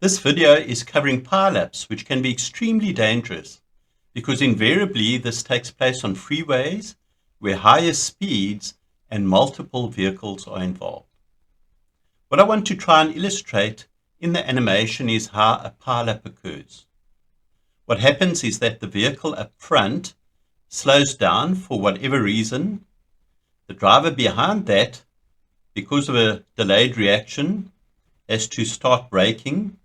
This video is covering pileups, which can be extremely dangerous because invariably this takes place on freeways where higher speeds and multiple vehicles are involved. What I want to try and illustrate in the animation is how a pileup occurs. What happens is that the vehicle up front slows down for whatever reason. The driver behind that, because of a delayed reaction, has to start braking.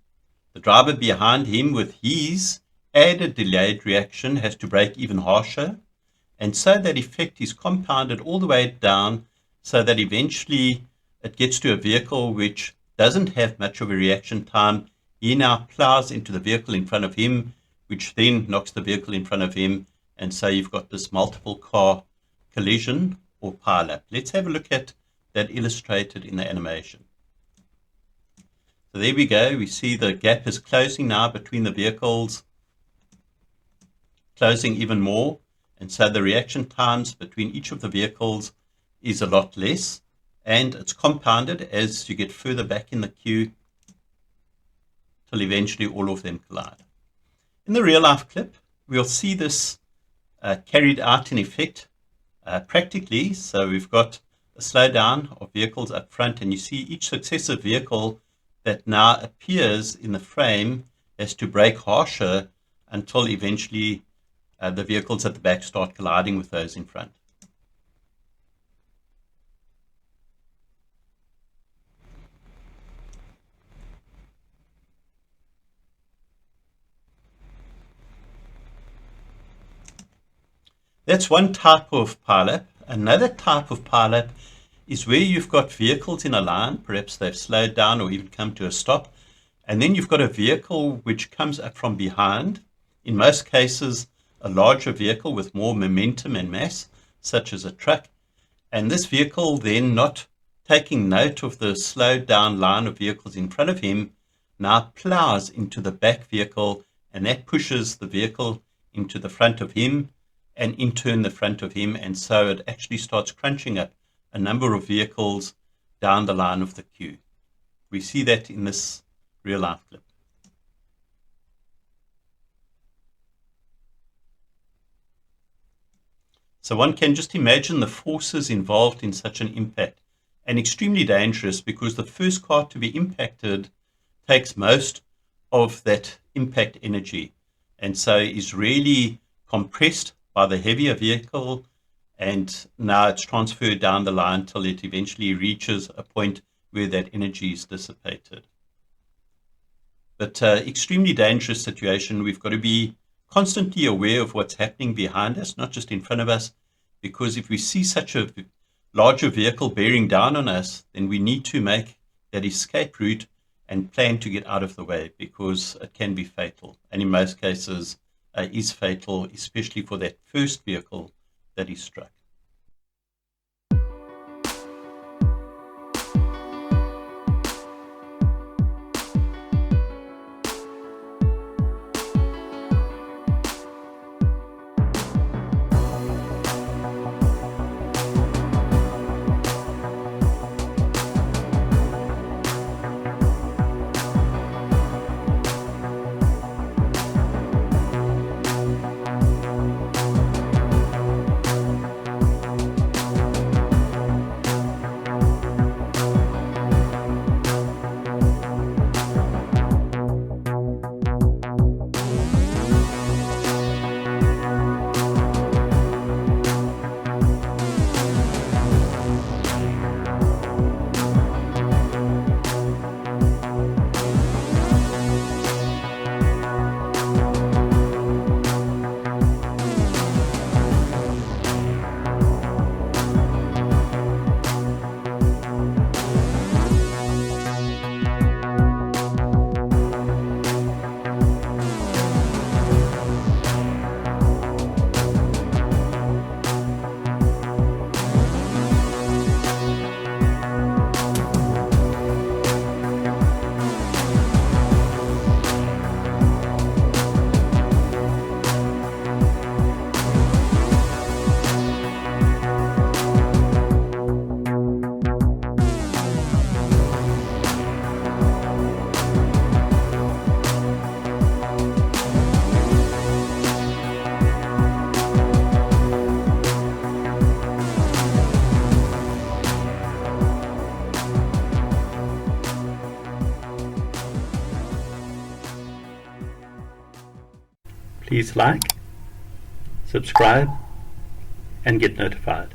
The driver behind him, with his added delayed reaction, has to brake even harsher. And so that effect is compounded all the way down so that eventually it gets to a vehicle which doesn't have much of a reaction time. He now plows into the vehicle in front of him, which then knocks the vehicle in front of him. And so you've got this multiple car collision or pileup. Let's have a look at that illustrated in the animation. So there we go. We see the gap is closing now between the vehicles, closing even more. And so the reaction times between each of the vehicles is a lot less. And it's compounded as you get further back in the queue till eventually all of them collide. In the real life clip, we'll see this carried out in effect practically. So we've got a slowdown of vehicles up front, and you see each successive vehicle that now appears in the frame has to brake harsher until eventually the vehicles at the back start colliding with those in front. That's one type of pileup. Another type of pileup is where you've got vehicles in a line, perhaps they've slowed down or even come to a stop, and then you've got a vehicle which comes up from behind, in most cases a larger vehicle with more momentum and mass, such as a truck, and this vehicle then, not taking note of the slowed down line of vehicles in front of him, now plows into the back vehicle, and that pushes the vehicle into the front of him, and in turn the front of him, and so it actually starts crunching up a number of vehicles down the line of the queue. We see that in this real life clip. So one can just imagine the forces involved in such an impact, and extremely dangerous because the first car to be impacted takes most of that impact energy, and so is really compressed by the heavier vehicle, and now it's transferred down the line till it eventually reaches a point where that energy is dissipated. But extremely dangerous situation. We've got to be constantly aware of what's happening behind us, not just in front of us, because if we see such a larger vehicle bearing down on us, then we need to make that escape route and plan to get out of the way, because it can be fatal, and in most cases is fatal, especially for that first vehicle that is struck. Please like, subscribe, and get notified.